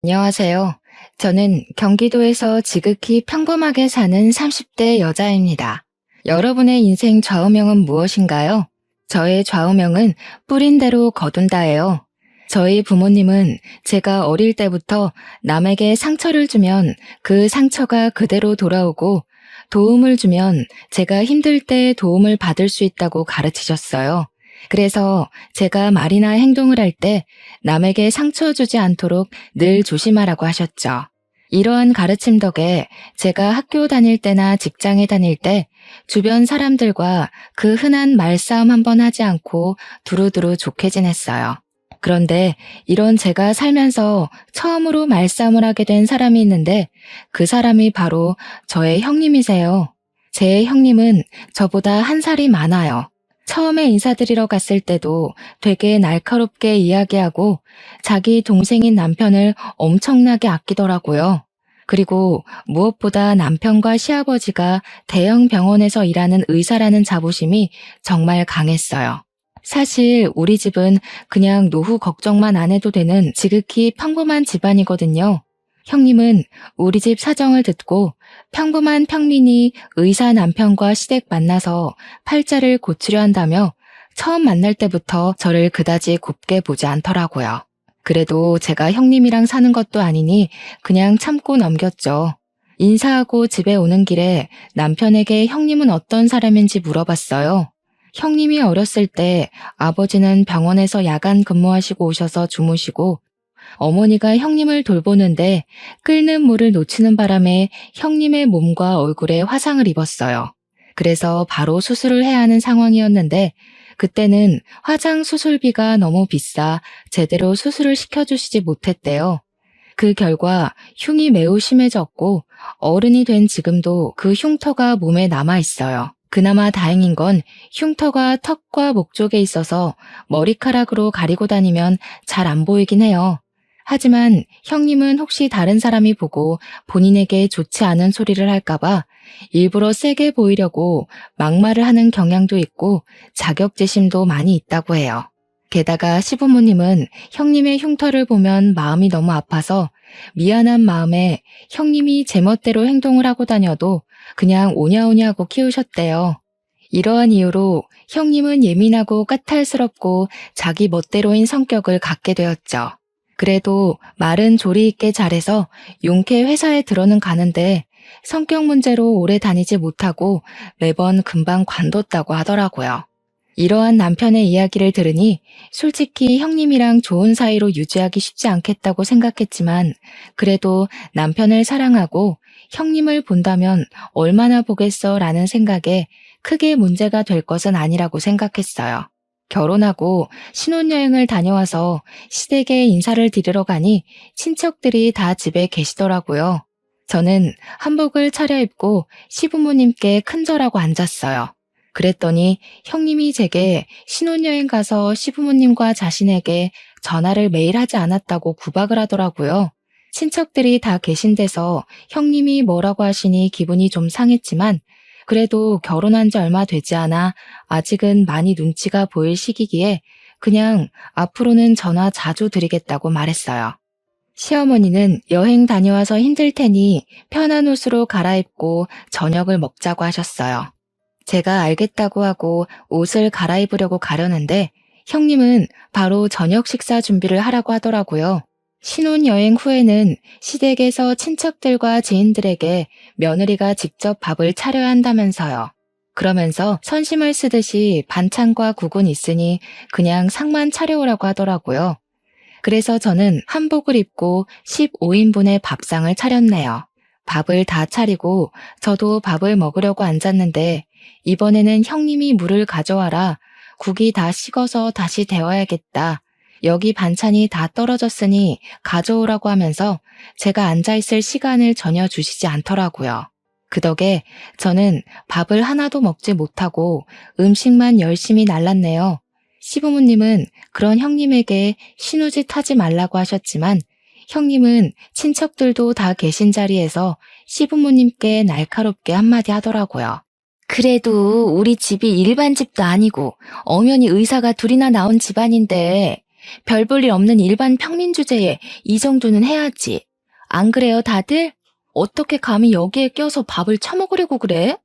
안녕하세요. 저는 경기도에서 지극히 평범하게 사는 30대 여자입니다. 여러분의 인생 좌우명은 무엇인가요? 저의 좌우명은 뿌린 대로 거둔다예요. 저희 부모님은 제가 어릴 때부터 남에게 상처를 주면 그 상처가 그대로 돌아오고 도움을 주면 제가 힘들 때 도움을 받을 수 있다고 가르치셨어요. 그래서 제가 말이나 행동을 할 때 남에게 상처 주지 않도록 늘 조심하라고 하셨죠. 이러한 가르침 덕에 제가 학교 다닐 때나 직장에 다닐 때 주변 사람들과 그 흔한 말싸움 한번 하지 않고 두루두루 좋게 지냈어요. 그런데 이런 제가 살면서 처음으로 말싸움을 하게 된 사람이 있는데 그 사람이 바로 저의 형님이세요. 제 형님은 저보다 한 살이 많아요. 처음에 인사드리러 갔을 때도 되게 날카롭게 이야기하고 자기 동생인 남편을 엄청나게 아끼더라고요. 그리고 무엇보다 남편과 시아버지가 대형 병원에서 일하는 의사라는 자부심이 정말 강했어요. 사실 우리 집은 그냥 노후 걱정만 안 해도 되는 지극히 평범한 집안이거든요. 형님은 우리 집 사정을 듣고 평범한 평민이 의사 남편과 시댁 만나서 팔자를 고치려 한다며 처음 만날 때부터 저를 그다지 곱게 보지 않더라고요. 그래도 제가 형님이랑 사는 것도 아니니 그냥 참고 넘겼죠. 인사하고 집에 오는 길에 남편에게 형님은 어떤 사람인지 물어봤어요. 형님이 어렸을 때 아버지는 병원에서 야간 근무하시고 오셔서 주무시고 어머니가 형님을 돌보는데 끓는 물을 놓치는 바람에 형님의 몸과 얼굴에 화상을 입었어요. 그래서 바로 수술을 해야 하는 상황이었는데 그때는 화장 수술비가 너무 비싸 제대로 수술을 시켜주시지 못했대요. 그 결과 흉이 매우 심해졌고 어른이 된 지금도 그 흉터가 몸에 남아 있어요. 그나마 다행인 건 흉터가 턱과 목 쪽에 있어서 머리카락으로 가리고 다니면 잘 안 보이긴 해요. 하지만 형님은 혹시 다른 사람이 보고 본인에게 좋지 않은 소리를 할까봐 일부러 세게 보이려고 막말을 하는 경향도 있고 자격지심도 많이 있다고 해요. 게다가 시부모님은 형님의 흉터를 보면 마음이 너무 아파서 미안한 마음에 형님이 제멋대로 행동을 하고 다녀도 그냥 오냐오냐 하고 키우셨대요. 이러한 이유로 형님은 예민하고 까탈스럽고 자기 멋대로인 성격을 갖게 되었죠. 그래도 말은 조리 있게 잘해서 용케 회사에 들어는 가는데 성격 문제로 오래 다니지 못하고 매번 금방 관뒀다고 하더라고요. 이러한 남편의 이야기를 들으니 솔직히 형님이랑 좋은 사이로 유지하기 쉽지 않겠다고 생각했지만 그래도 남편을 사랑하고 형님을 본다면 얼마나 보겠어 라는 생각에 크게 문제가 될 것은 아니라고 생각했어요. 결혼하고 신혼여행을 다녀와서 시댁에 인사를 드리러 가니 친척들이 다 집에 계시더라고요. 저는 한복을 차려입고 시부모님께 큰절하고 앉았어요. 그랬더니 형님이 제게 신혼여행 가서 시부모님과 자신에게 전화를 매일 하지 않았다고 구박을 하더라고요. 친척들이 다 계신 데서 형님이 뭐라고 하시니 기분이 좀 상했지만 그래도 결혼한 지 얼마 되지 않아 아직은 많이 눈치가 보일 시기기에 그냥 앞으로는 전화 자주 드리겠다고 말했어요. 시어머니는 여행 다녀와서 힘들 테니 편한 옷으로 갈아입고 저녁을 먹자고 하셨어요. 제가 알겠다고 하고 옷을 갈아입으려고 가려는데 형님은 바로 저녁 식사 준비를 하라고 하더라고요. 신혼여행 후에는 시댁에서 친척들과 지인들에게 며느리가 직접 밥을 차려야 한다면서요. 그러면서 선심을 쓰듯이 반찬과 국은 있으니 그냥 상만 차려오라고 하더라고요. 그래서 저는 한복을 입고 15인분의 밥상을 차렸네요. 밥을 다 차리고 저도 밥을 먹으려고 앉았는데 이번에는 형님이 물을 가져와라. 국이 다 식어서 다시 데워야겠다. 여기 반찬이 다 떨어졌으니 가져오라고 하면서 제가 앉아있을 시간을 전혀 주시지 않더라고요. 그 덕에 저는 밥을 하나도 먹지 못하고 음식만 열심히 날랐네요. 시부모님은 그런 형님에게 신우짓 하지 말라고 하셨지만 형님은 친척들도 다 계신 자리에서 시부모님께 날카롭게 한마디 하더라고요. 그래도 우리 집이 일반 집도 아니고 엄연히 의사가 둘이나 나온 집안인데 별 볼 일 없는 일반 평민 주제에 이 정도는 해야지. 안 그래요, 다들? 어떻게 감히 여기에 껴서 밥을 처먹으려고 그래?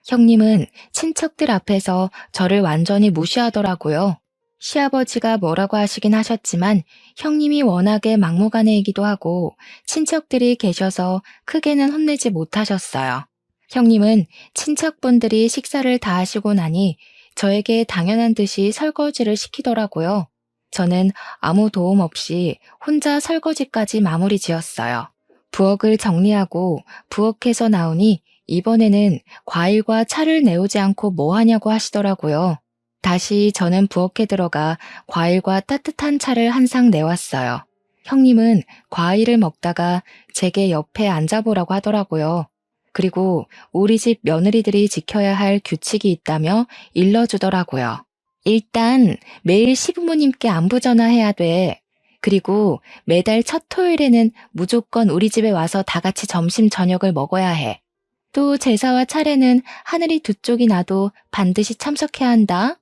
형님은 친척들 앞에서 저를 완전히 무시하더라고요. 시아버지가 뭐라고 하시긴 하셨지만 형님이 워낙에 막무가내이기도 하고 친척들이 계셔서 크게는 혼내지 못하셨어요. 형님은 친척분들이 식사를 다 하시고 나니 저에게 당연한 듯이 설거지를 시키더라고요. 저는 아무 도움 없이 혼자 설거지까지 마무리 지었어요. 부엌을 정리하고 부엌에서 나오니 이번에는 과일과 차를 내오지 않고 뭐 하냐고 하시더라고요. 다시 저는 부엌에 들어가 과일과 따뜻한 차를 한 상 내왔어요. 형님은 과일을 먹다가 제게 옆에 앉아보라고 하더라고요. 그리고 우리 집 며느리들이 지켜야 할 규칙이 있다며 일러주더라고요. 일단 매일 시부모님께 안부 전화해야 돼. 그리고 매달 첫 토요일에는 무조건 우리 집에 와서 다 같이 점심 저녁을 먹어야 해. 또 제사와 차례는 하늘이 두 쪽이 나도 반드시 참석해야 한다.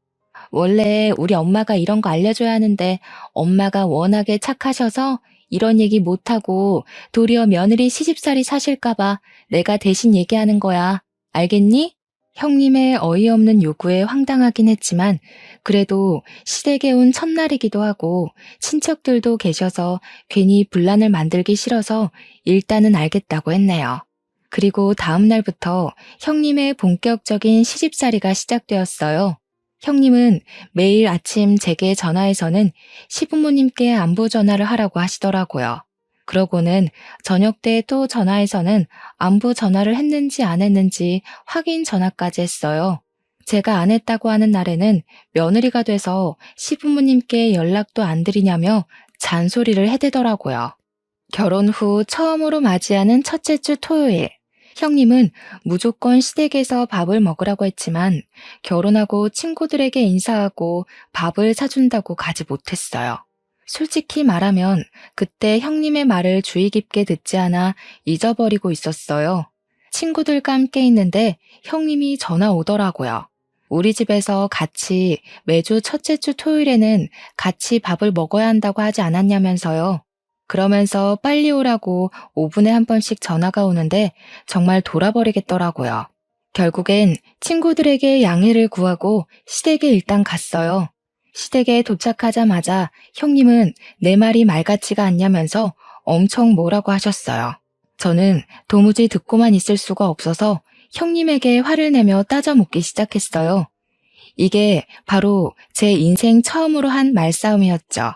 원래 우리 엄마가 이런 거 알려줘야 하는데 엄마가 워낙에 착하셔서 이런 얘기 못하고 도리어 며느리 시집살이 사실까봐 내가 대신 얘기하는 거야. 알겠니? 형님의 어이없는 요구에 황당하긴 했지만 그래도 시댁에 온 첫날이기도 하고 친척들도 계셔서 괜히 분란을 만들기 싫어서 일단은 알겠다고 했네요. 그리고 다음 날부터 형님의 본격적인 시집살이가 시작되었어요. 형님은 매일 아침 제게 전화해서는 시부모님께 안부 전화를 하라고 하시더라고요. 그러고는 저녁 때 또 전화해서는 안부 전화를 했는지 안 했는지 확인 전화까지 했어요. 제가 안 했다고 하는 날에는 며느리가 돼서 시부모님께 연락도 안 드리냐며 잔소리를 해대더라고요. 결혼 후 처음으로 맞이하는 첫째 주 토요일. 형님은 무조건 시댁에서 밥을 먹으라고 했지만 결혼하고 친구들에게 인사하고 밥을 사준다고 가지 못했어요. 솔직히 말하면 그때 형님의 말을 주의 깊게 듣지 않아 잊어버리고 있었어요. 친구들과 함께 있는데 형님이 전화 오더라고요. 우리 집에서 같이 매주 첫째 주 토요일에는 같이 밥을 먹어야 한다고 하지 않았냐면서요. 그러면서 빨리 오라고 5분에 한 번씩 전화가 오는데 정말 돌아버리겠더라고요. 결국엔 친구들에게 양해를 구하고 시댁에 일단 갔어요. 시댁에 도착하자마자 형님은 내 말이 말 같지가 않냐면서 엄청 뭐라고 하셨어요. 저는 도무지 듣고만 있을 수가 없어서 형님에게 화를 내며 따져 묻기 시작했어요. 이게 바로 제 인생 처음으로 한 말싸움이었죠.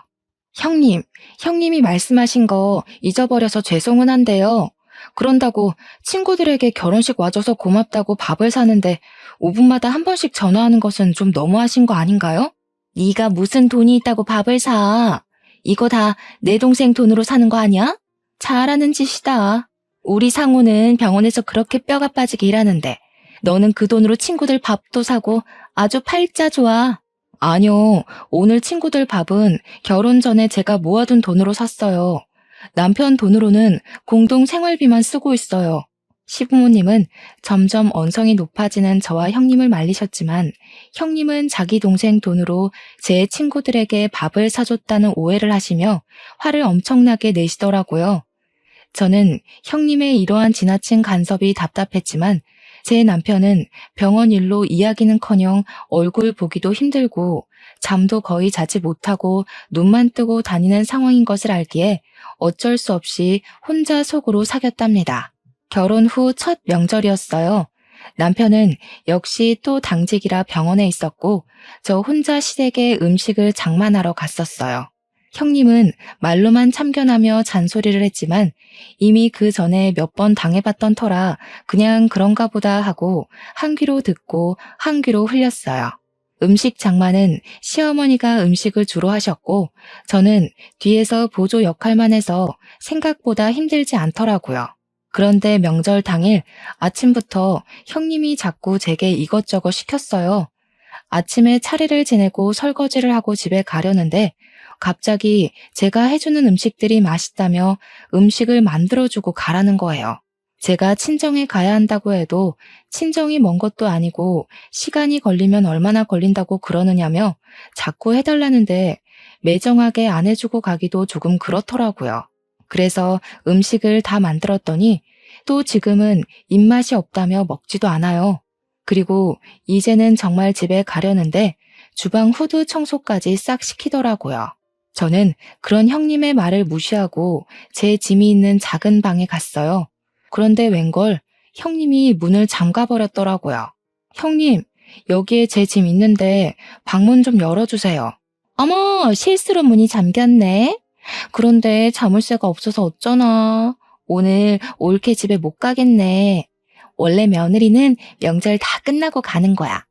형님이 말씀하신 거 잊어버려서 죄송은 한데요. 그런다고 친구들에게 결혼식 와줘서 고맙다고 밥을 사는데 5분마다 한 번씩 전화하는 것은 좀 너무하신 거 아닌가요? 네가 무슨 돈이 있다고 밥을 사. 이거 다 내 동생 돈으로 사는 거 아니야? 잘하는 짓이다. 우리 상우는 병원에서 그렇게 뼈가 빠지게 일하는데 너는 그 돈으로 친구들 밥도 사고 아주 팔자 좋아. 아니요, 오늘 친구들 밥은 결혼 전에 제가 모아둔 돈으로 샀어요. 남편 돈으로는 공동 생활비만 쓰고 있어요. 시부모님은 점점 언성이 높아지는 저와 형님을 말리셨지만 형님은 자기 동생 돈으로 제 친구들에게 밥을 사줬다는 오해를 하시며 화를 엄청나게 내시더라고요. 저는 형님의 이러한 지나친 간섭이 답답했지만 제 남편은 병원 일로 이야기는커녕 얼굴 보기도 힘들고 잠도 거의 자지 못하고 눈만 뜨고 다니는 상황인 것을 알기에 어쩔 수 없이 혼자 속으로 사겼답니다. 결혼 후 첫 명절이었어요. 남편은 역시 또 당직이라 병원에 있었고 저 혼자 시댁에 음식을 장만하러 갔었어요. 형님은 말로만 참견하며 잔소리를 했지만 이미 그 전에 몇 번 당해봤던 터라 그냥 그런가 보다 하고 한 귀로 듣고 한 귀로 흘렸어요. 음식 장만은 시어머니가 음식을 주로 하셨고 저는 뒤에서 보조 역할만 해서 생각보다 힘들지 않더라고요. 그런데 명절 당일 아침부터 형님이 자꾸 제게 이것저것 시켰어요. 아침에 차례를 지내고 설거지를 하고 집에 가려는데 갑자기 제가 해주는 음식들이 맛있다며 음식을 만들어주고 가라는 거예요. 제가 친정에 가야 한다고 해도 친정이 먼 것도 아니고 시간이 걸리면 얼마나 걸린다고 그러느냐며 자꾸 해달라는데 매정하게 안 해주고 가기도 조금 그렇더라고요. 그래서 음식을 다 만들었더니 또 지금은 입맛이 없다며 먹지도 않아요. 그리고 이제는 정말 집에 가려는데 주방 후드 청소까지 싹 시키더라고요. 저는 그런 형님의 말을 무시하고 제 짐이 있는 작은 방에 갔어요. 그런데 웬걸 형님이 문을 잠가버렸더라고요. 형님, 여기에 제 짐 있는데 방문 좀 열어주세요. 어머, 실수로 문이 잠겼네. 그런데 자물쇠가 없어서 어쩌나. 오늘 올케 집에 못 가겠네. 원래 며느리는 명절 다 끝나고 가는 거야.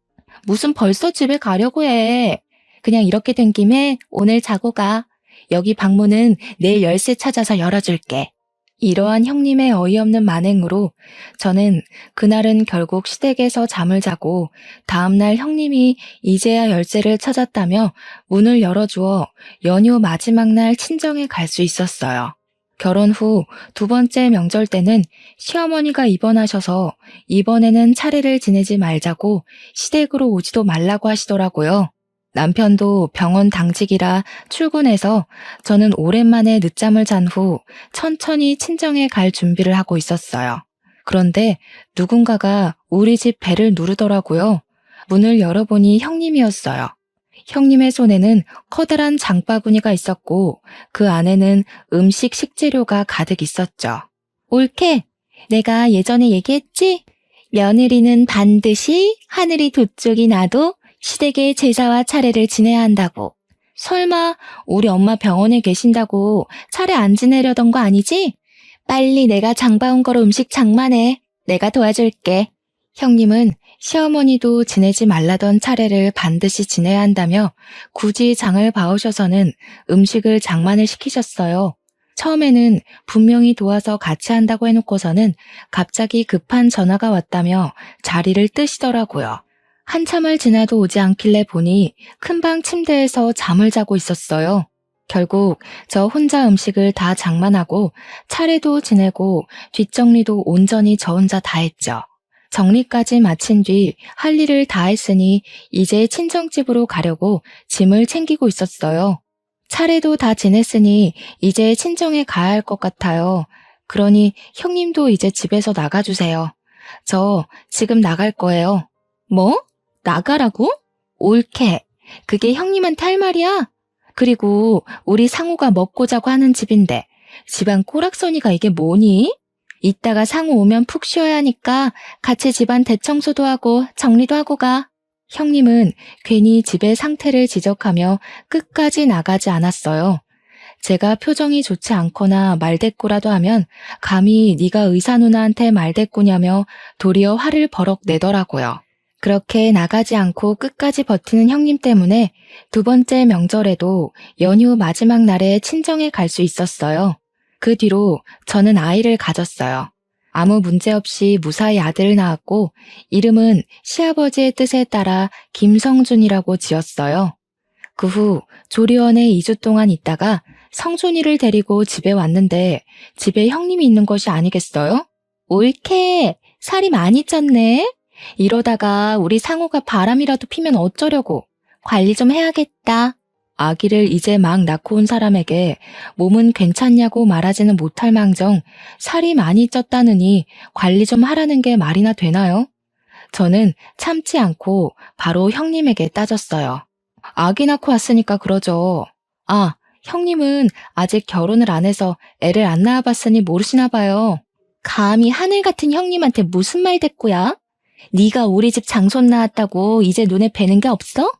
무슨 벌써 집에 가려고 해. 그냥 이렇게 된 김에 오늘 자고 가. 여기 방문은 내일 열쇠 찾아서 열어줄게. 이러한 형님의 어이없는 만행으로 저는 그날은 결국 시댁에서 잠을 자고 다음날 형님이 이제야 열쇠를 찾았다며 문을 열어주어 연휴 마지막 날 친정에 갈 수 있었어요. 결혼 후 두 번째 명절 때는 시어머니가 입원하셔서 이번에는 차례를 지내지 말자고 시댁으로 오지도 말라고 하시더라고요. 남편도 병원 당직이라 출근해서 저는 오랜만에 늦잠을 잔 후 천천히 친정에 갈 준비를 하고 있었어요. 그런데 누군가가 우리 집 배를 누르더라고요. 문을 열어보니 형님이었어요. 형님의 손에는 커다란 장바구니가 있었고 그 안에는 음식 식재료가 가득 있었죠. 올케, 내가 예전에 얘기했지? 며느리는 반드시 하늘이 두 쪽이 나도 시댁의 제사와 차례를 지내야 한다고. 설마 우리 엄마 병원에 계신다고 차례 안 지내려던 거 아니지? 빨리 내가 장 봐온 거로 음식 장만해. 내가 도와줄게. 형님은 시어머니도 지내지 말라던 차례를 반드시 지내야 한다며 굳이 장을 봐오셔서는 음식을 장만을 시키셨어요. 처음에는 분명히 도와서 같이 한다고 해놓고서는 갑자기 급한 전화가 왔다며 자리를 뜨시더라고요. 한참을 지나도 오지 않길래 보니 큰방 침대에서 잠을 자고 있었어요. 결국 저 혼자 음식을 다 장만하고 차례도 지내고 뒷정리도 온전히 저 혼자 다 했죠. 정리까지 마친 뒤 할 일을 다 했으니 이제 친정집으로 가려고 짐을 챙기고 있었어요. 차례도 다 지냈으니 이제 친정에 가야 할 것 같아요. 그러니 형님도 이제 집에서 나가주세요. 저 지금 나갈 거예요. 뭐? 나가라고? 옳게. 그게 형님한테 할 말이야? 그리고 우리 상우가 먹고 자고 하는 집인데 집안 꼬락서니가 이게 뭐니? 이따가 상우 오면 푹 쉬어야 하니까 같이 집안 대청소도 하고 정리도 하고 가. 형님은 괜히 집의 상태를 지적하며 끝까지 나가지 않았어요. 제가 표정이 좋지 않거나 말대꾸라도 하면 감히 네가 의사 누나한테 말대꾸냐며 도리어 화를 버럭 내더라고요. 그렇게 나가지 않고 끝까지 버티는 형님 때문에 두 번째 명절에도 연휴 마지막 날에 친정에 갈 수 있었어요. 그 뒤로 저는 아이를 가졌어요. 아무 문제 없이 무사히 아들을 낳았고 이름은 시아버지의 뜻에 따라 김성준이라고 지었어요. 그 후 조리원에 2주 동안 있다가 성준이를 데리고 집에 왔는데 집에 형님이 있는 것이 아니겠어요? 옳게 살이 많이 쪘네. 이러다가 우리 상우가 바람이라도 피면 어쩌려고. 관리 좀 해야겠다. 아기를 이제 막 낳고 온 사람에게 몸은 괜찮냐고 말하지는 못할 망정 살이 많이 쪘다느니 관리 좀 하라는 게 말이나 되나요? 저는 참지 않고 바로 형님에게 따졌어요. 아기 낳고 왔으니까 그러죠. 아, 형님은 아직 결혼을 안 해서 애를 안 낳아봤으니 모르시나 봐요. 감히 하늘 같은 형님한테 무슨 말대꾸야? 네가 우리 집 장손 낳았다고 이제 눈에 뵈는 게 없어?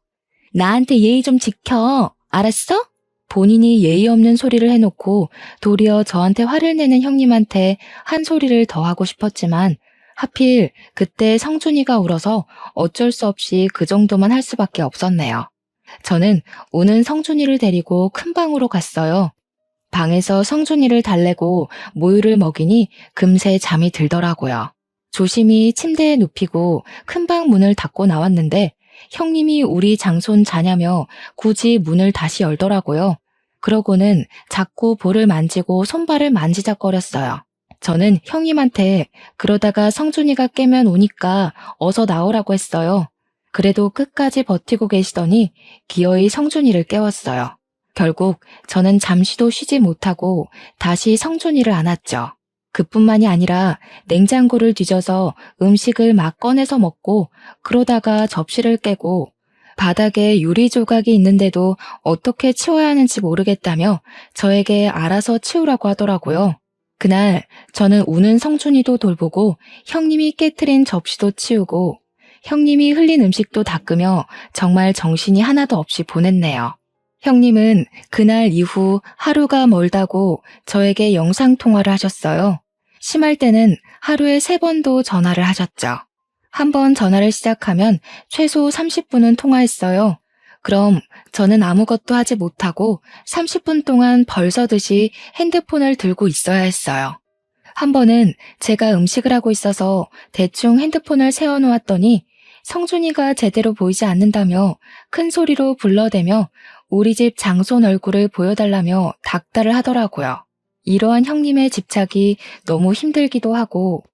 나한테 예의 좀 지켜. 알았어? 본인이 예의 없는 소리를 해놓고 도리어 저한테 화를 내는 형님한테 한 소리를 더 하고 싶었지만 하필 그때 성준이가 울어서 어쩔 수 없이 그 정도만 할 수밖에 없었네요. 저는 우는 성준이를 데리고 큰 방으로 갔어요. 방에서 성준이를 달래고 모유를 먹이니 금세 잠이 들더라고요. 조심히 침대에 눕히고 큰 방 문을 닫고 나왔는데 형님이 우리 장손 자냐며 굳이 문을 다시 열더라고요. 그러고는 자꾸 볼을 만지고 손발을 만지작거렸어요. 저는 형님한테 그러다가 성준이가 깨면 오니까 어서 나오라고 했어요. 그래도 끝까지 버티고 계시더니 기어이 성준이를 깨웠어요. 결국 저는 잠시도 쉬지 못하고 다시 성준이를 안았죠. 그뿐만이 아니라 냉장고를 뒤져서 음식을 막 꺼내서 먹고 그러다가 접시를 깨고 바닥에 유리 조각이 있는데도 어떻게 치워야 하는지 모르겠다며 저에게 알아서 치우라고 하더라고요. 그날 저는 우는 성준이도 돌보고 형님이 깨트린 접시도 치우고 형님이 흘린 음식도 닦으며 정말 정신이 하나도 없이 보냈네요. 형님은 그날 이후 하루가 멀다고 저에게 영상통화를 하셨어요. 심할 때는 하루에 3번도 전화를 하셨죠. 한 번 전화를 시작하면 최소 30분은 통화했어요. 그럼 저는 아무것도 하지 못하고 30분 동안 벌서듯이 핸드폰을 들고 있어야 했어요. 한 번은 제가 음식을 하고 있어서 대충 핸드폰을 세워놓았더니 성준이가 제대로 보이지 않는다며 큰 소리로 불러대며 우리 집 장손 얼굴을 보여달라며 닥달을 하더라고요. 이러한 형님의 집착이 너무 힘들기도 하고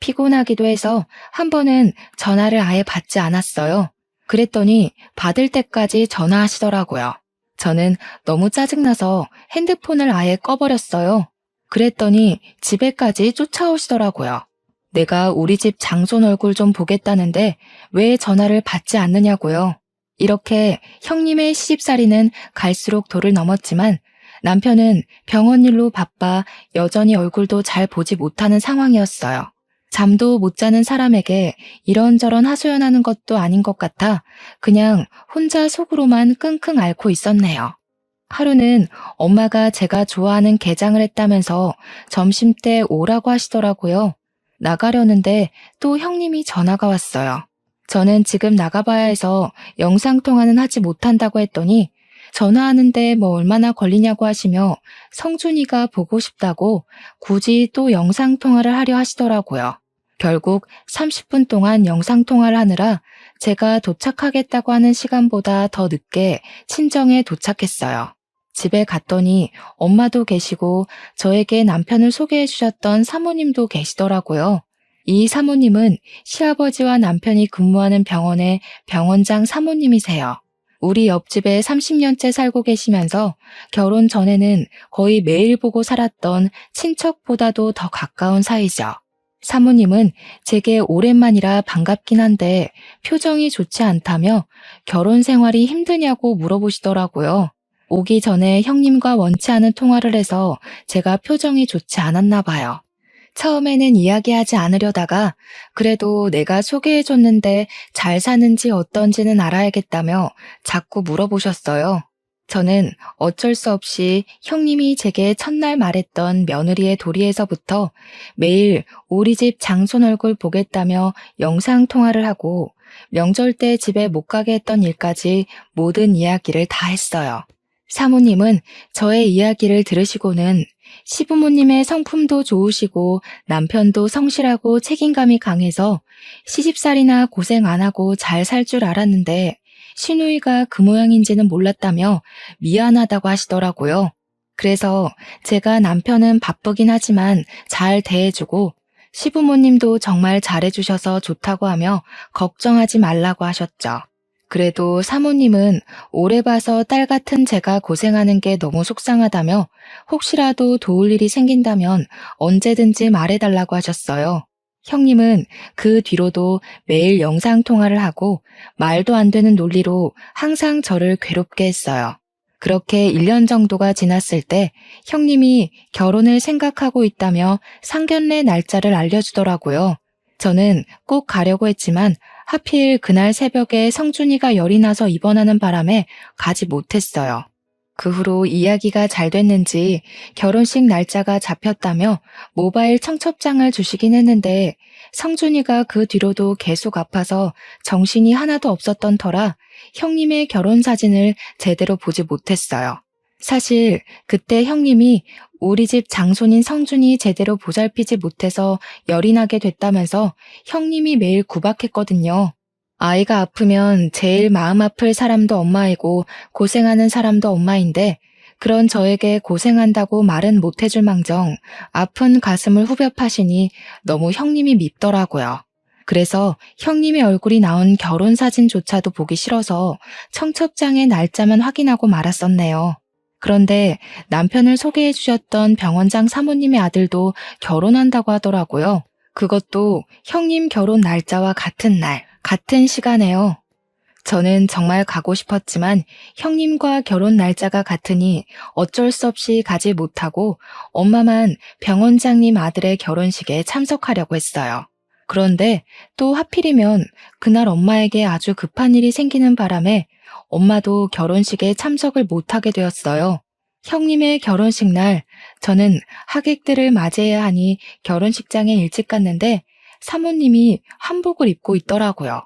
피곤하기도 해서 한 번은 전화를 아예 받지 않았어요. 그랬더니 받을 때까지 전화하시더라고요. 저는 너무 짜증나서 핸드폰을 아예 꺼버렸어요. 그랬더니 집에까지 쫓아오시더라고요. 내가 우리 집 장손 얼굴 좀 보겠다는데 왜 전화를 받지 않느냐고요. 이렇게 형님의 시집살이는 갈수록 도를 넘었지만 남편은 병원 일로 바빠 여전히 얼굴도 잘 보지 못하는 상황이었어요. 잠도 못 자는 사람에게 이런저런 하소연하는 것도 아닌 것 같아 그냥 혼자 속으로만 끙끙 앓고 있었네요. 하루는 엄마가 제가 좋아하는 게장을 했다면서 점심때 오라고 하시더라고요. 나가려는데 또 형님이 전화가 왔어요. 저는 지금 나가봐야 해서 영상통화는 하지 못한다고 했더니 전화하는데 뭐 얼마나 걸리냐고 하시며 성준이가 보고 싶다고 굳이 또 영상통화를 하려 하시더라고요. 결국 30분 동안 영상통화를 하느라 제가 도착하겠다고 하는 시간보다 더 늦게 친정에 도착했어요. 집에 갔더니 엄마도 계시고 저에게 남편을 소개해 주셨던 사모님도 계시더라고요. 이 사모님은 시아버지와 남편이 근무하는 병원의 병원장 사모님이세요. 우리 옆집에 30년째 살고 계시면서 결혼 전에는 거의 매일 보고 살았던 친척보다도 더 가까운 사이죠. 사모님은 제게 오랜만이라 반갑긴 한데 표정이 좋지 않다며 결혼 생활이 힘드냐고 물어보시더라고요. 오기 전에 형님과 원치 않은 통화를 해서 제가 표정이 좋지 않았나 봐요. 처음에는 이야기하지 않으려다가 그래도 내가 소개해줬는데 잘 사는지 어떤지는 알아야겠다며 자꾸 물어보셨어요. 저는 어쩔 수 없이 형님이 제게 첫날 말했던 며느리의 도리에서부터 매일 우리 집 장손 얼굴 보겠다며 영상통화를 하고 명절 때 집에 못 가게 했던 일까지 모든 이야기를 다 했어요. 사모님은 저의 이야기를 들으시고는 시부모님의 성품도 좋으시고 남편도 성실하고 책임감이 강해서 시집살이나 고생 안 하고 잘 살 줄 알았는데 시누이가 그 모양인지는 몰랐다며 미안하다고 하시더라고요. 그래서 제가 남편은 바쁘긴 하지만 잘 대해주고 시부모님도 정말 잘해주셔서 좋다고 하며 걱정하지 말라고 하셨죠. 그래도 사모님은 오래 봐서 딸 같은 제가 고생하는 게 너무 속상하다며 혹시라도 도울 일이 생긴다면 언제든지 말해달라고 하셨어요. 형님은 그 뒤로도 매일 영상통화를 하고 말도 안 되는 논리로 항상 저를 괴롭게 했어요. 그렇게 1년 정도가 지났을 때 형님이 결혼을 생각하고 있다며 상견례 날짜를 알려주더라고요. 저는 꼭 가려고 했지만 하필 그날 새벽에 성준이가 열이 나서 입원하는 바람에 가지 못했어요. 그 후로 이야기가 잘 됐는지 결혼식 날짜가 잡혔다며 모바일 청첩장을 주시긴 했는데 성준이가 그 뒤로도 계속 아파서 정신이 하나도 없었던 터라 형님의 결혼 사진을 제대로 보지 못했어요. 사실 그때 형님이 우리 집 장손인 성준이 제대로 보살피지 못해서 열이 나게 됐다면서 형님이 매일 구박했거든요. 아이가 아프면 제일 마음 아플 사람도 엄마이고 고생하는 사람도 엄마인데 그런 저에게 고생한다고 말은 못 해줄 망정 아픈 가슴을 후벼 파시니 너무 형님이 밉더라고요. 그래서 형님의 얼굴이 나온 결혼 사진조차도 보기 싫어서 청첩장의 날짜만 확인하고 말았었네요. 그런데 남편을 소개해 주셨던 병원장 사모님의 아들도 결혼한다고 하더라고요. 그것도 형님 결혼 날짜와 같은 날, 같은 시간에요. 저는 정말 가고 싶었지만 형님과 결혼 날짜가 같으니 어쩔 수 없이 가지 못하고 엄마만 병원장님 아들의 결혼식에 참석하려고 했어요. 그런데 또 하필이면 그날 엄마에게 아주 급한 일이 생기는 바람에 엄마도 결혼식에 참석을 못하게 되었어요. 형님의 결혼식 날 저는 하객들을 맞이해야 하니 결혼식장에 일찍 갔는데 사모님이 한복을 입고 있더라고요.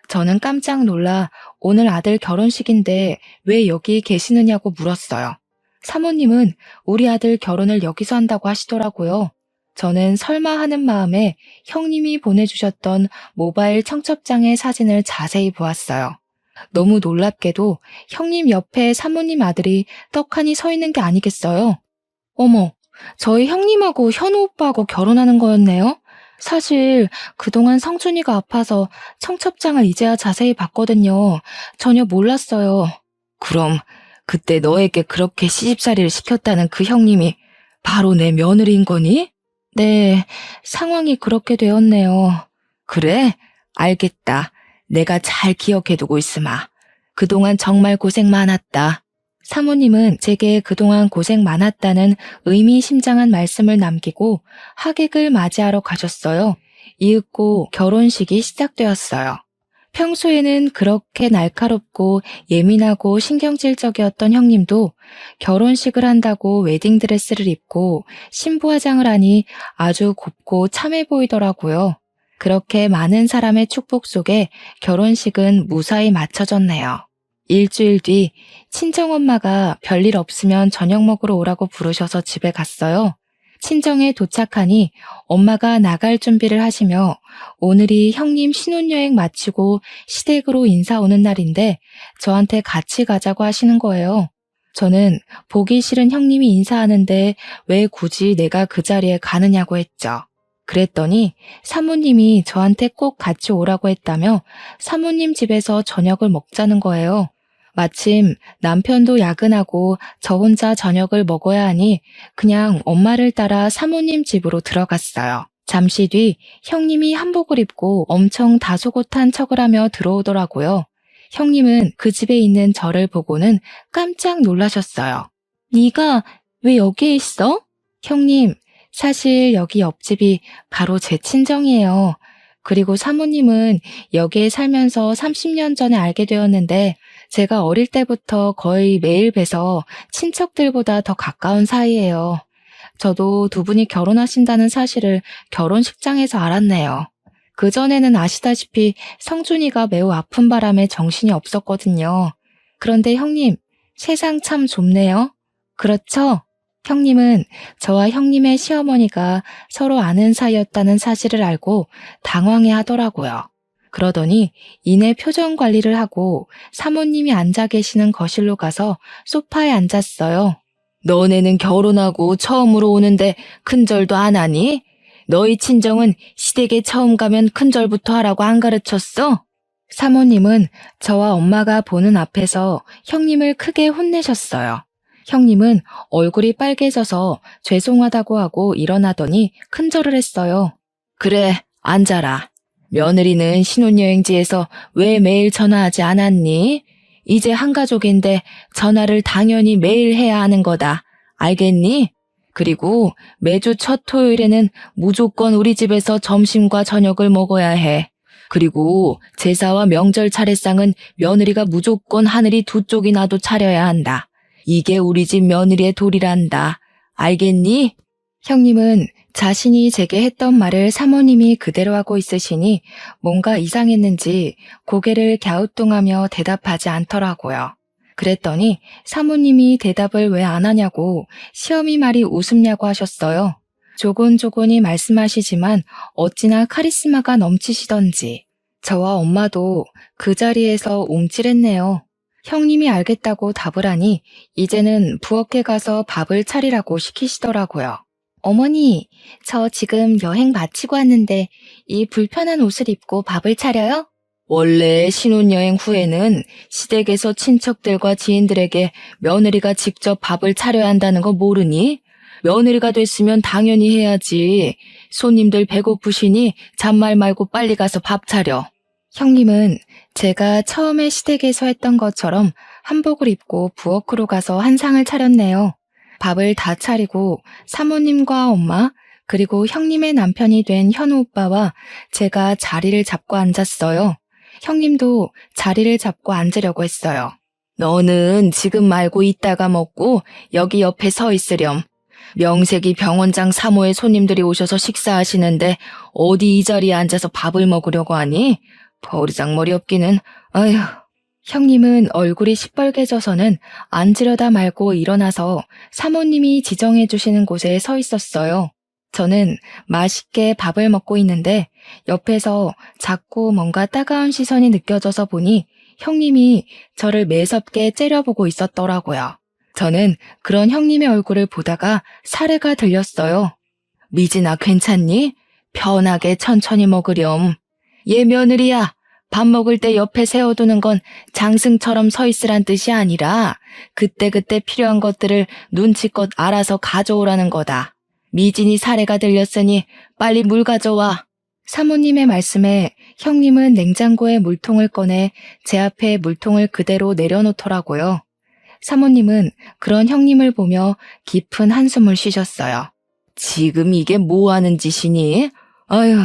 저는 깜짝 놀라 오늘 아들 결혼식인데 왜 여기 계시느냐고 물었어요. 사모님은 우리 아들 결혼을 여기서 한다고 하시더라고요. 저는 설마 하는 마음에 형님이 보내주셨던 모바일 청첩장의 사진을 자세히 보았어요. 너무 놀랍게도 형님 옆에 사모님 아들이 떡하니 서 있는 게 아니겠어요? 어머, 저희 형님하고 현우 오빠하고 결혼하는 거였네요? 사실 그동안 성준이가 아파서 청첩장을 이제야 자세히 봤거든요. 전혀 몰랐어요. 그럼 그때 너에게 그렇게 시집살이를 시켰다는 그 형님이 바로 내 며느리인 거니? 네, 상황이 그렇게 되었네요. 그래? 알겠다. 내가 잘 기억해두고 있으마. 그동안 정말 고생 많았다. 사모님은 제게 그동안 고생 많았다는 의미심장한 말씀을 남기고 하객을 맞이하러 가셨어요. 이윽고 결혼식이 시작되었어요. 평소에는 그렇게 날카롭고 예민하고 신경질적이었던 형님도 결혼식을 한다고 웨딩드레스를 입고 신부 화장을 하니 아주 곱고 참해 보이더라고요. 그렇게 많은 사람의 축복 속에 결혼식은 무사히 마쳐졌네요. 일주일 뒤 친정엄마가 별일 없으면 저녁 먹으러 오라고 부르셔서 집에 갔어요. 친정에 도착하니 엄마가 나갈 준비를 하시며 오늘이 형님 신혼여행 마치고 시댁으로 인사 오는 날인데 저한테 같이 가자고 하시는 거예요. 저는 보기 싫은 형님이 인사하는데 왜 굳이 내가 그 자리에 가느냐고 했죠. 그랬더니 사모님이 저한테 꼭 같이 오라고 했다며 사모님 집에서 저녁을 먹자는 거예요. 마침 남편도 야근하고 저 혼자 저녁을 먹어야 하니 그냥 엄마를 따라 사모님 집으로 들어갔어요. 잠시 뒤 형님이 한복을 입고 엄청 다소곳한 척을 하며 들어오더라고요. 형님은 그 집에 있는 저를 보고는 깜짝 놀라셨어요. 네가 왜 여기에 있어? 형님, 사실 여기 옆집이 바로 제 친정이에요. 그리고 사모님은 여기에 살면서 30년 전에 알게 되었는데 제가 어릴 때부터 거의 매일 뵈서 친척들보다 더 가까운 사이예요. 저도 두 분이 결혼하신다는 사실을 결혼식장에서 알았네요. 그전에는 아시다시피 성준이가 매우 아픈 바람에 정신이 없었거든요. 그런데 형님, 세상 참 좁네요. 그렇죠? 형님은 저와 형님의 시어머니가 서로 아는 사이였다는 사실을 알고 당황해 하더라고요. 그러더니 이내 표정 관리를 하고 사모님이 앉아 계시는 거실로 가서 소파에 앉았어요. 너네는 결혼하고 처음으로 오는데 큰절도 안 하니? 너희 친정은 시댁에 처음 가면 큰절부터 하라고 안 가르쳤어? 사모님은 저와 엄마가 보는 앞에서 형님을 크게 혼내셨어요. 형님은 얼굴이 빨개져서 죄송하다고 하고 일어나더니 큰절을 했어요. 그래, 앉아라. 며느리는 신혼여행지에서 왜 매일 전화하지 않았니? 이제 한 가족인데 전화를 당연히 매일 해야 하는 거다. 알겠니? 그리고 매주 첫 토요일에는 무조건 우리 집에서 점심과 저녁을 먹어야 해. 그리고 제사와 명절 차례상은 며느리가 무조건 하늘이 두 쪽이나도 차려야 한다. 이게 우리 집 며느리의 도리란다. 알겠니? 형님은 자신이 제게 했던 말을 사모님이 그대로 하고 있으시니 뭔가 이상했는지 고개를 갸우뚱하며 대답하지 않더라고요. 그랬더니 사모님이 대답을 왜 안 하냐고 시어미 말이 우습냐고 하셨어요. 조곤조곤히 말씀하시지만 어찌나 카리스마가 넘치시던지 저와 엄마도 그 자리에서 움찔했네요. 형님이 알겠다고 답을 하니 이제는 부엌에 가서 밥을 차리라고 시키시더라고요. 어머니, 저 지금 여행 마치고 왔는데 이 불편한 옷을 입고 밥을 차려요? 원래 신혼여행 후에는 시댁에서 친척들과 지인들에게 며느리가 직접 밥을 차려야 한다는 거 모르니? 며느리가 됐으면 당연히 해야지. 손님들 배고프시니 잔말 말고 빨리 가서 밥 차려. 형님은 제가 처음에 시댁에서 했던 것처럼 한복을 입고 부엌으로 가서 한상을 차렸네요. 밥을 다 차리고 사모님과 엄마, 그리고 형님의 남편이 된 현우 오빠와 제가 자리를 잡고 앉았어요. 형님도 자리를 잡고 앉으려고 했어요. 너는 지금 말고 이따가 먹고 여기 옆에 서 있으렴. 명색이 병원장 사모의 손님들이 오셔서 식사하시는데 어디 이 자리에 앉아서 밥을 먹으려고 하니? 버르장머리 없기는. 아휴. 형님은 얼굴이 시뻘개져서는 앉으려다 말고 일어나서 사모님이 지정해 주시는 곳에 서 있었어요. 저는 맛있게 밥을 먹고 있는데 옆에서 자꾸 뭔가 따가운 시선이 느껴져서 보니 형님이 저를 매섭게 째려보고 있었더라고요. 저는 그런 형님의 얼굴을 보다가 사례가 들렸어요. 미진아, 괜찮니? 편하게 천천히 먹으렴. 얘 며느리야. 밥 먹을 때 옆에 세워두는 건 장승처럼 서 있으란 뜻이 아니라 그때그때 필요한 것들을 눈치껏 알아서 가져오라는 거다. 미진이 사례가 들렸으니 빨리 물 가져와. 사모님의 말씀에 형님은 냉장고에 물통을 꺼내 제 앞에 물통을 그대로 내려놓더라고요. 사모님은 그런 형님을 보며 깊은 한숨을 쉬셨어요. 지금 이게 뭐 하는 짓이니? 아휴,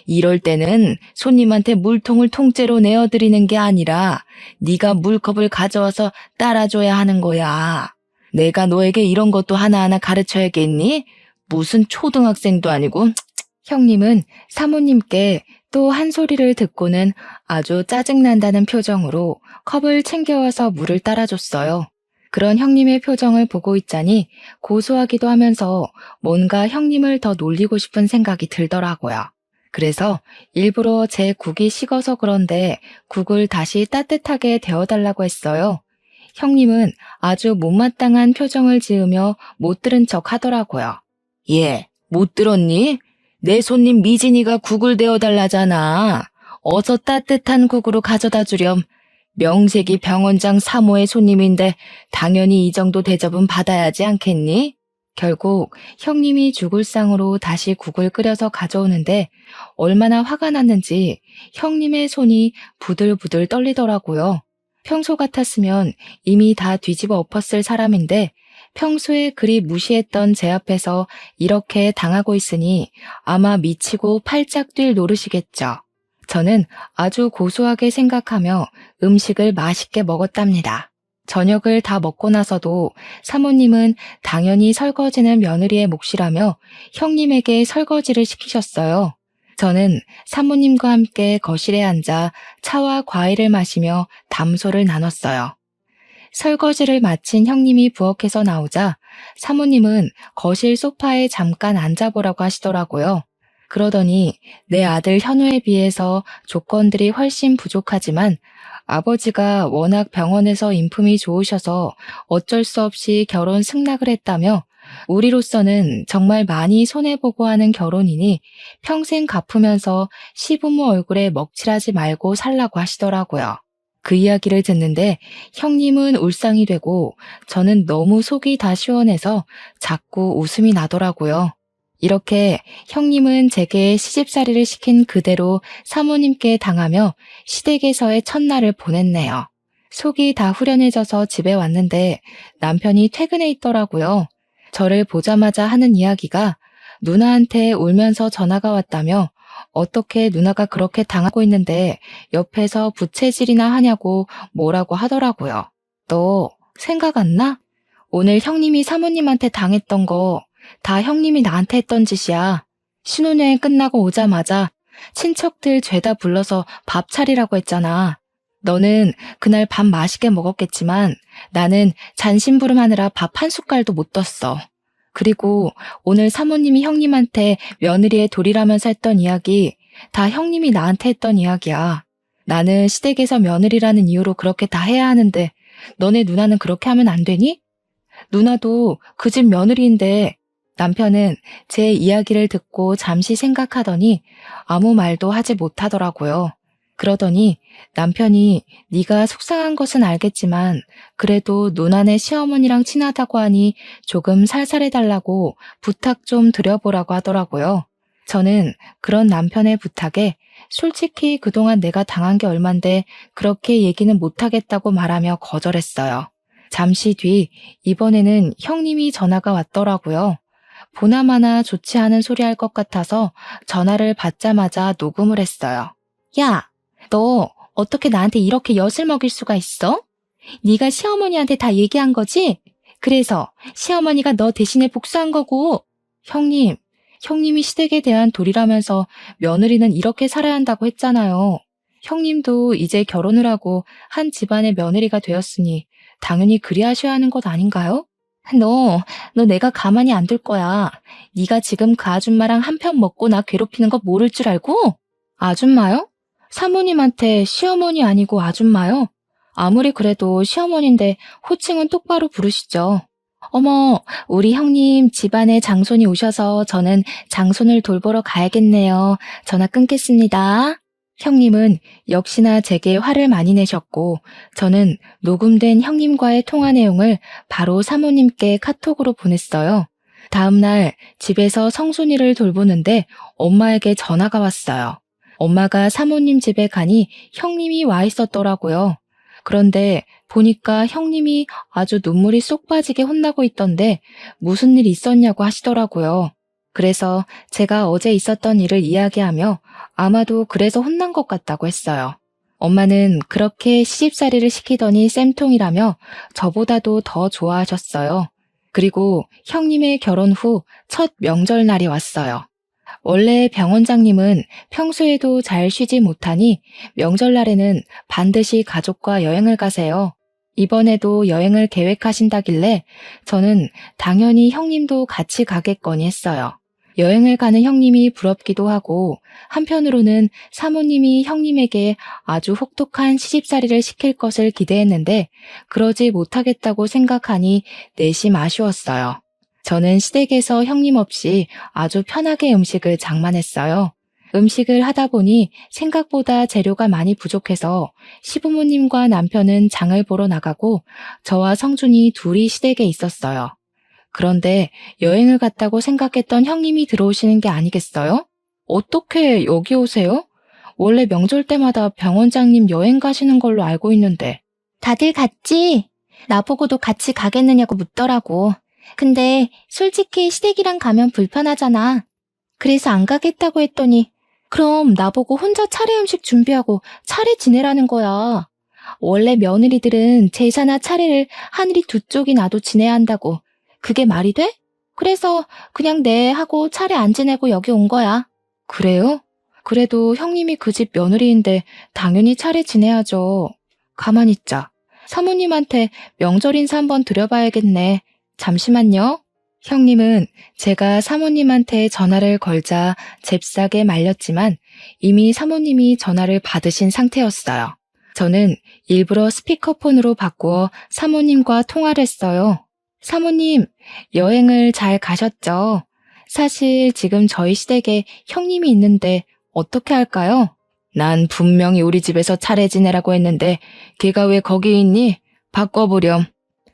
이럴 때는 손님한테 물통을 통째로 내어드리는 게 아니라 네가 물컵을 가져와서 따라줘야 하는 거야. 내가 너에게 이런 것도 하나하나 가르쳐야겠니? 무슨 초등학생도 아니고. 형님은 사모님께 또 한 소리를 듣고는 아주 짜증난다는 표정으로 컵을 챙겨와서 물을 따라줬어요. 그런 형님의 표정을 보고 있자니 고소하기도 하면서 뭔가 형님을 더 놀리고 싶은 생각이 들더라고요. 그래서 일부러 제 국이 식어서 그런데 국을 다시 따뜻하게 데워달라고 했어요. 형님은 아주 못마땅한 표정을 지으며 못 들은 척 하더라고요. 예, 못 들었니? 내 손님 미진이가 국을 데워달라잖아. 어서 따뜻한 국으로 가져다 주렴. 명색이 병원장 사모의 손님인데 당연히 이 정도 대접은 받아야지 않겠니? 결국 형님이 죽을 상으로 다시 국을 끓여서 가져오는데 얼마나 화가 났는지 형님의 손이 부들부들 떨리더라고요. 평소 같았으면 이미 다 뒤집어 엎었을 사람인데 평소에 그리 무시했던 제 앞에서 이렇게 당하고 있으니 아마 미치고 팔짝 뛸 노릇이겠죠. 저는 아주 고소하게 생각하며 음식을 맛있게 먹었답니다. 저녁을 다 먹고 나서도 사모님은 당연히 설거지는 며느리의 몫이라며 형님에게 설거지를 시키셨어요. 저는 사모님과 함께 거실에 앉아 차와 과일을 마시며 담소를 나눴어요. 설거지를 마친 형님이 부엌에서 나오자 사모님은 거실 소파에 잠깐 앉아보라고 하시더라고요. 그러더니 내 아들 현우에 비해서 조건들이 훨씬 부족하지만 아버지가 워낙 병원에서 인품이 좋으셔서 어쩔 수 없이 결혼 승낙을 했다며 우리로서는 정말 많이 손해보고 하는 결혼이니 평생 갚으면서 시부모 얼굴에 먹칠하지 말고 살라고 하시더라고요. 그 이야기를 듣는데 형님은 울상이 되고 저는 너무 속이 다 시원해서 자꾸 웃음이 나더라고요. 이렇게 형님은 제게 시집살이를 시킨 그대로 사모님께 당하며 시댁에서의 첫날을 보냈네요. 속이 다 후련해져서 집에 왔는데 남편이 퇴근해 있더라고요. 저를 보자마자 하는 이야기가 누나한테 울면서 전화가 왔다며 어떻게 누나가 그렇게 당하고 있는데 옆에서 부채질이나 하냐고 뭐라고 하더라고요. 너 생각 안 나? 오늘 형님이 사모님한테 당했던 거 다 형님이 나한테 했던 짓이야. 신혼여행 끝나고 오자마자 친척들 죄다 불러서 밥 차리라고 했잖아. 너는 그날 밥 맛있게 먹었겠지만 나는 잔심부름하느라 밥 한 숟갈도 못 떴어. 그리고 오늘 사모님이 형님한테 며느리의 돌이라면서 했던 이야기 다 형님이 나한테 했던 이야기야. 나는 시댁에서 며느리라는 이유로 그렇게 다 해야 하는데 너네 누나는 그렇게 하면 안 되니? 누나도 그 집 며느리인데. 남편은 제 이야기를 듣고 잠시 생각하더니 아무 말도 하지 못하더라고요. 그러더니 남편이 네가 속상한 것은 알겠지만 그래도 누나네 시어머니랑 친하다고 하니 조금 살살해달라고 부탁 좀 드려보라고 하더라고요. 저는 그런 남편의 부탁에 솔직히 그동안 내가 당한 게 얼만데 그렇게 얘기는 못하겠다고 말하며 거절했어요. 잠시 뒤 이번에는 형님이 전화가 왔더라고요. 보나마나 좋지 않은 소리 할 것 같아서 전화를 받자마자 녹음을 했어요. 야, 너 어떻게 나한테 이렇게 엿을 먹일 수가 있어? 네가 시어머니한테 다 얘기한 거지? 그래서 시어머니가 너 대신에 복수한 거고. 형님이 시댁에 대한 도리라면서 며느리는 이렇게 살아야 한다고 했잖아요. 형님도 이제 결혼을 하고 한 집안의 며느리가 되었으니 당연히 그리하셔야 하는 것 아닌가요? 너 내가 가만히 안 둘 거야. 네가 지금 그 아줌마랑 한편 먹고 나 괴롭히는 거 모를 줄 알고? 아줌마요? 사모님한테 시어머니 아니고 아줌마요? 아무리 그래도 시어머니인데 호칭은 똑바로 부르시죠. 어머, 우리 형님 집안에 장손이 오셔서 저는 장손을 돌보러 가야겠네요. 전화 끊겠습니다. 형님은 역시나 제게 화를 많이 내셨고 저는 녹음된 형님과의 통화 내용을 바로 사모님께 카톡으로 보냈어요. 다음날 집에서 성순이를 돌보는데 엄마에게 전화가 왔어요. 엄마가 사모님 집에 가니 형님이 와 있었더라고요. 그런데 보니까 형님이 아주 눈물이 쏙 빠지게 혼나고 있던데 무슨 일 있었냐고 하시더라고요. 그래서 제가 어제 있었던 일을 이야기하며 아마도 그래서 혼난 것 같다고 했어요. 엄마는 그렇게 시집살이를 시키더니 쌤통이라며 저보다도 더 좋아하셨어요. 그리고 형님의 결혼 후 첫 명절날이 왔어요. 원래 병원장님은 평소에도 잘 쉬지 못하니 명절날에는 반드시 가족과 여행을 가세요. 이번에도 여행을 계획하신다길래 저는 당연히 형님도 같이 가겠거니 했어요. 여행을 가는 형님이 부럽기도 하고 한편으로는 사모님이 형님에게 아주 혹독한 시집살이를 시킬 것을 기대했는데 그러지 못하겠다고 생각하니 내심 아쉬웠어요. 저는 시댁에서 형님 없이 아주 편하게 음식을 장만했어요. 음식을 하다 보니 생각보다 재료가 많이 부족해서 시부모님과 남편은 장을 보러 나가고 저와 성준이 둘이 시댁에 있었어요. 그런데 여행을 갔다고 생각했던 형님이 들어오시는 게 아니겠어요? 어떻게 여기 오세요? 원래 명절 때마다 병원장님 여행 가시는 걸로 알고 있는데. 다들 갔지? 나보고도 같이 가겠느냐고 묻더라고. 근데 솔직히 시댁이랑 가면 불편하잖아. 그래서 안 가겠다고 했더니 그럼 나보고 혼자 차례 음식 준비하고 차례 지내라는 거야. 원래 며느리들은 제사나 차례를 하늘이 두 쪽이 나도 지내야 한다고. 그게 말이 돼? 그래서 그냥 네 하고 차례 안 지내고 여기 온 거야. 그래요? 그래도 형님이 그 집 며느리인데 당연히 차례 지내야죠. 가만히 있자. 사모님한테 명절 인사 한번 드려봐야겠네. 잠시만요. 형님은 제가 사모님한테 전화를 걸자 잽싸게 말렸지만 이미 사모님이 전화를 받으신 상태였어요. 저는 일부러 스피커폰으로 바꾸어 사모님과 통화를 했어요. 사모님, 여행을 잘 가셨죠? 사실 지금 저희 시댁에 형님이 있는데 어떻게 할까요? 난 분명히 우리 집에서 차례 지내라고 했는데 걔가 왜 거기 있니? 바꿔보렴.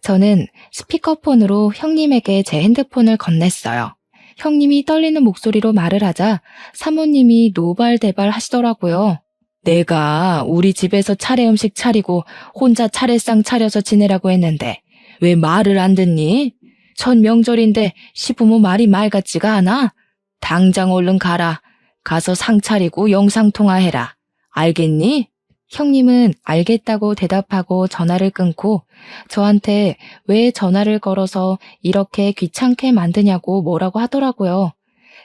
저는 스피커폰으로 형님에게 제 핸드폰을 건넸어요. 형님이 떨리는 목소리로 말을 하자 사모님이 노발대발 하시더라고요. 내가 우리 집에서 차례 음식 차리고 혼자 차례상 차려서 지내라고 했는데 왜 말을 안 듣니? 첫 명절인데 시부모 말이 말 같지가 않아? 당장 얼른 가라. 가서 상 차리고 영상통화해라. 알겠니? 형님은 알겠다고 대답하고 전화를 끊고 저한테 왜 전화를 걸어서 이렇게 귀찮게 만드냐고 뭐라고 하더라고요.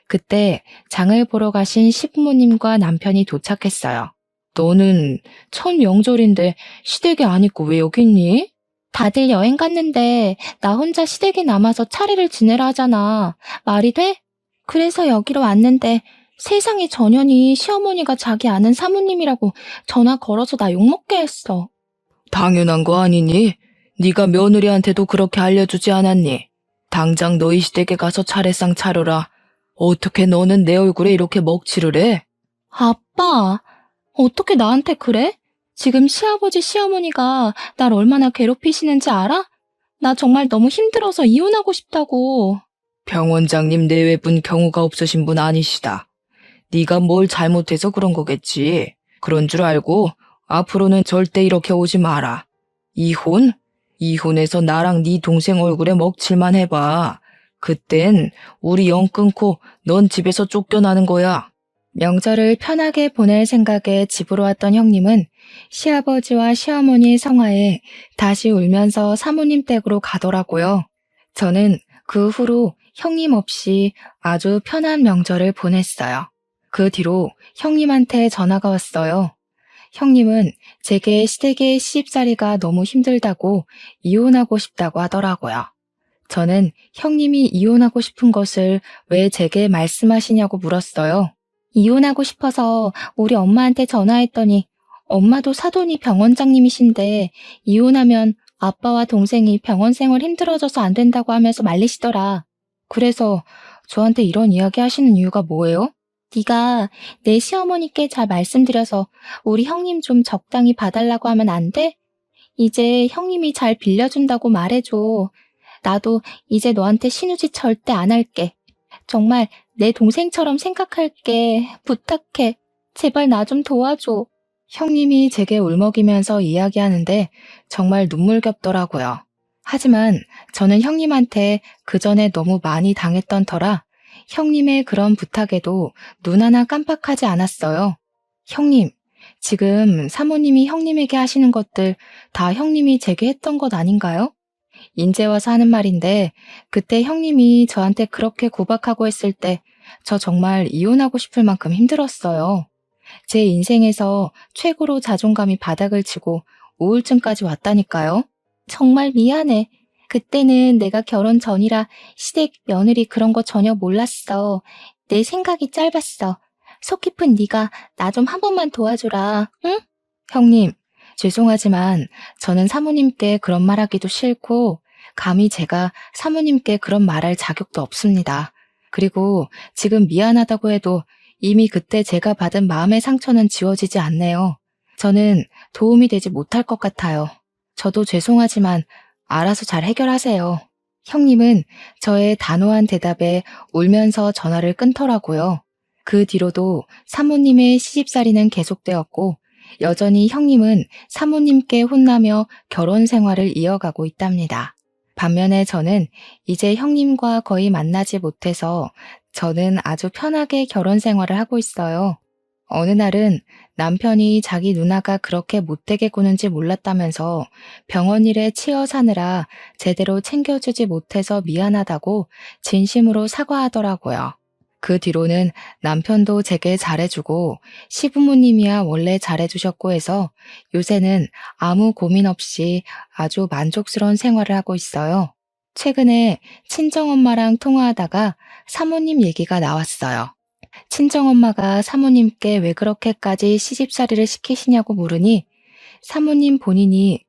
그때 장을 보러 가신 시부모님과 남편이 도착했어요. 너는 첫 명절인데 시댁에 안 있고 왜 여기 있니? 다들 여행 갔는데 나 혼자 시댁에 남아서 차례를 지내라 하잖아. 말이 돼? 그래서 여기로 왔는데 세상에 전현이 시어머니가 자기 아는 사모님이라고 전화 걸어서 나 욕먹게 했어. 당연한 거 아니니? 네가 며느리한테도 그렇게 알려주지 않았니? 당장 너희 시댁에 가서 차례상 차려라. 어떻게 너는 내 얼굴에 이렇게 먹칠을 해? 아빠, 어떻게 나한테 그래? 지금 시아버지, 시어머니가 날 얼마나 괴롭히시는지 알아? 나 정말 너무 힘들어서 이혼하고 싶다고. 병원장님 내외분 경우가 없으신 분 아니시다. 네가 뭘 잘못해서 그런 거겠지. 그런 줄 알고 앞으로는 절대 이렇게 오지 마라. 이혼? 이혼해서 나랑 네 동생 얼굴에 먹칠만 해봐. 그땐 우리 영 끊고 넌 집에서 쫓겨나는 거야. 명절을 편하게 보낼 생각에 집으로 왔던 형님은 시아버지와 시어머니의 성화에 다시 울면서 사모님 댁으로 가더라고요. 저는 그 후로 형님 없이 아주 편한 명절을 보냈어요. 그 뒤로 형님한테 전화가 왔어요. 형님은 제게 시댁의 시집살이가 너무 힘들다고 이혼하고 싶다고 하더라고요. 저는 형님이 이혼하고 싶은 것을 왜 제게 말씀하시냐고 물었어요. 이혼하고 싶어서 우리 엄마한테 전화했더니 엄마도 사돈이 병원장님이신데 이혼하면 아빠와 동생이 병원 생활 힘들어져서 안 된다고 하면서 말리시더라. 그래서 저한테 이런 이야기 하시는 이유가 뭐예요? 네가 내 시어머니께 잘 말씀드려서 우리 형님 좀 적당히 봐달라고 하면 안 돼? 이제 형님이 잘 빌려준다고 말해줘. 나도 이제 너한테 신우짓 절대 안 할게. 정말 내 동생처럼 생각할게. 부탁해. 제발 나 좀 도와줘. 형님이 제게 울먹이면서 이야기하는데 정말 눈물겹더라고요. 하지만 저는 형님한테 그 전에 너무 많이 당했던 터라 형님의 그런 부탁에도 눈 하나 깜빡하지 않았어요. 형님, 지금 사모님이 형님에게 하시는 것들 다 형님이 제게 했던 것 아닌가요? 인제 와서 하는 말인데 그때 형님이 저한테 그렇게 구박하고 했을 때 저 정말 이혼하고 싶을 만큼 힘들었어요. 제 인생에서 최고로 자존감이 바닥을 치고 우울증까지 왔다니까요. 정말 미안해. 그때는 내가 결혼 전이라 시댁 며느리 그런 거 전혀 몰랐어. 내 생각이 짧았어. 속 깊은 네가 나 좀 한 번만 도와줘라. 응? 형님, 죄송하지만 저는 사모님께 그런 말하기도 싫고 감히 제가 사모님께 그런 말할 자격도 없습니다. 그리고 지금 미안하다고 해도 이미 그때 제가 받은 마음의 상처는 지워지지 않네요. 저는 도움이 되지 못할 것 같아요. 저도 죄송하지만 알아서 잘 해결하세요. 형님은 저의 단호한 대답에 울면서 전화를 끊더라고요. 그 뒤로도 사모님의 시집살이는 계속되었고 여전히 형님은 사모님께 혼나며 결혼 생활을 이어가고 있답니다. 반면에 저는 이제 형님과 거의 만나지 못해서 저는 아주 편하게 결혼 생활을 하고 있어요. 어느 날은 남편이 자기 누나가 그렇게 못되게 구는지 몰랐다면서 병원 일에 치여 사느라 제대로 챙겨주지 못해서 미안하다고 진심으로 사과하더라고요. 그 뒤로는 남편도 제게 잘해주고 시부모님이야 원래 잘해주셨고 해서 요새는 아무 고민 없이 아주 만족스러운 생활을 하고 있어요. 최근에 친정엄마랑 통화하다가 사모님 얘기가 나왔어요. 친정엄마가 사모님께 왜 그렇게까지 시집살이를 시키시냐고 물으니 사모님 본인이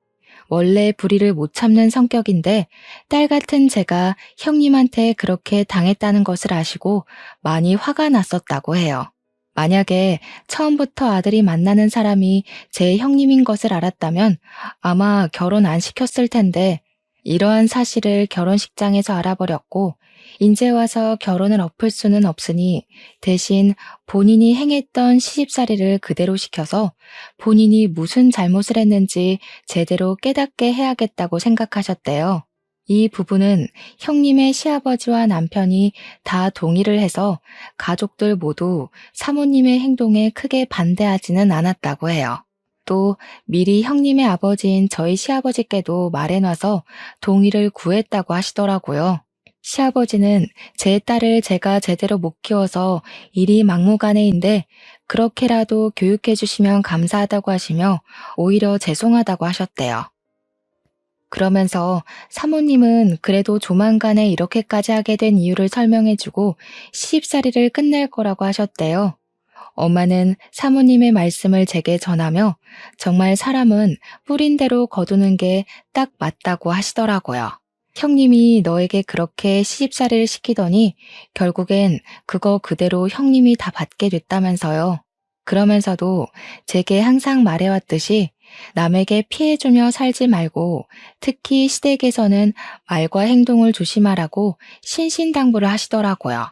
원래 불의를 못 참는 성격인데 딸 같은 제가 형님한테 그렇게 당했다는 것을 아시고 많이 화가 났었다고 해요. 만약에 처음부터 아들이 만나는 사람이 제 형님인 것을 알았다면 아마 결혼 안 시켰을 텐데 이러한 사실을 결혼식장에서 알아버렸고 인제 와서 결혼을 엎을 수는 없으니 대신 본인이 행했던 시집살이를 그대로 시켜서 본인이 무슨 잘못을 했는지 제대로 깨닫게 해야겠다고 생각하셨대요. 이 부분은 형님의 시아버지와 남편이 다 동의를 해서 가족들 모두 사모님의 행동에 크게 반대하지는 않았다고 해요. 또 미리 형님의 아버지인 저희 시아버지께도 말해놔서 동의를 구했다고 하시더라고요. 시아버지는 제 딸을 제가 제대로 못 키워서 일이 막무가내인데 그렇게라도 교육해 주시면 감사하다고 하시며 오히려 죄송하다고 하셨대요. 그러면서 사모님은 그래도 조만간에 이렇게까지 하게 된 이유를 설명해주고 시집살이를 끝낼 거라고 하셨대요. 엄마는 사모님의 말씀을 제게 전하며 정말 사람은 뿌린 대로 거두는 게 딱 맞다고 하시더라고요. 형님이 너에게 그렇게 시집살이를 시키더니 결국엔 그거 그대로 형님이 다 받게 됐다면서요. 그러면서도 제게 항상 말해왔듯이 남에게 피해주며 살지 말고 특히 시댁에서는 말과 행동을 조심하라고 신신당부를 하시더라고요.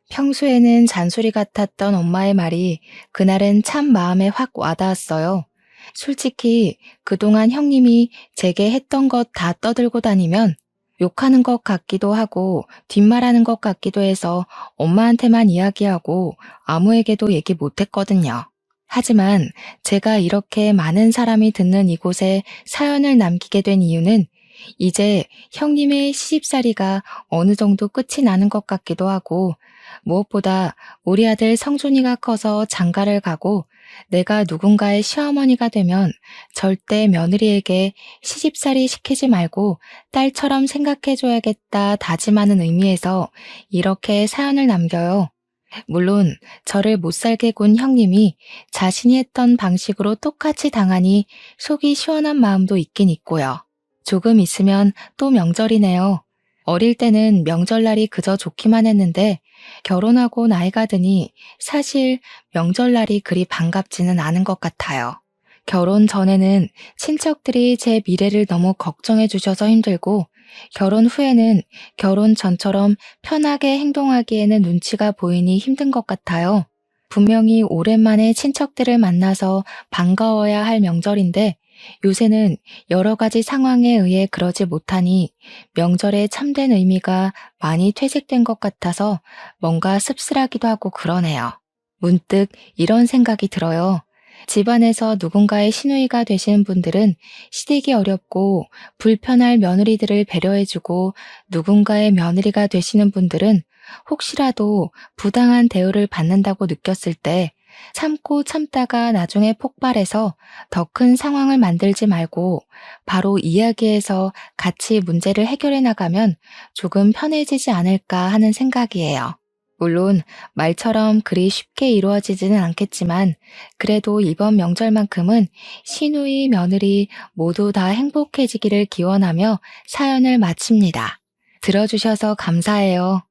평소에는 잔소리 같았던 엄마의 말이 그날은 참 마음에 확 와닿았어요. 솔직히 그동안 형님이 제게 했던 것 다 떠들고 다니면 욕하는 것 같기도 하고 뒷말하는 것 같기도 해서 엄마한테만 이야기하고 아무에게도 얘기 못했거든요. 하지만 제가 이렇게 많은 사람이 듣는 이곳에 사연을 남기게 된 이유는 이제 형님의 시집살이가 어느 정도 끝이 나는 것 같기도 하고 무엇보다 우리 아들 성준이가 커서 장가를 가고 내가 누군가의 시어머니가 되면 절대 며느리에게 시집살이 시키지 말고 딸처럼 생각해줘야겠다 다짐하는 의미에서 이렇게 사연을 남겨요. 물론 저를 못살게 군 형님이 자신이 했던 방식으로 똑같이 당하니 속이 시원한 마음도 있긴 있고요. 조금 있으면 또 명절이네요. 어릴 때는 명절날이 그저 좋기만 했는데 결혼하고 나이가 드니 사실 명절날이 그리 반갑지는 않은 것 같아요. 결혼 전에는 친척들이 제 미래를 너무 걱정해 주셔서 힘들고 결혼 후에는 결혼 전처럼 편하게 행동하기에는 눈치가 보이니 힘든 것 같아요. 분명히 오랜만에 친척들을 만나서 반가워야 할 명절인데 요새는 여러 가지 상황에 의해 그러지 못하니 명절의 참된 의미가 많이 퇴색된 것 같아서 뭔가 씁쓸하기도 하고 그러네요. 문득 이런 생각이 들어요. 집안에서 누군가의 시누이가 되시는 분들은 시댁이 어렵고 불편할 며느리들을 배려해주고 누군가의 며느리가 되시는 분들은 혹시라도 부당한 대우를 받는다고 느꼈을 때 참고 참다가 나중에 폭발해서 더 큰 상황을 만들지 말고 바로 이야기해서 같이 문제를 해결해 나가면 조금 편해지지 않을까 하는 생각이에요. 물론 말처럼 그리 쉽게 이루어지지는 않겠지만 그래도 이번 명절만큼은 시누이, 며느리 모두 다 행복해지기를 기원하며 사연을 마칩니다. 들어주셔서 감사해요.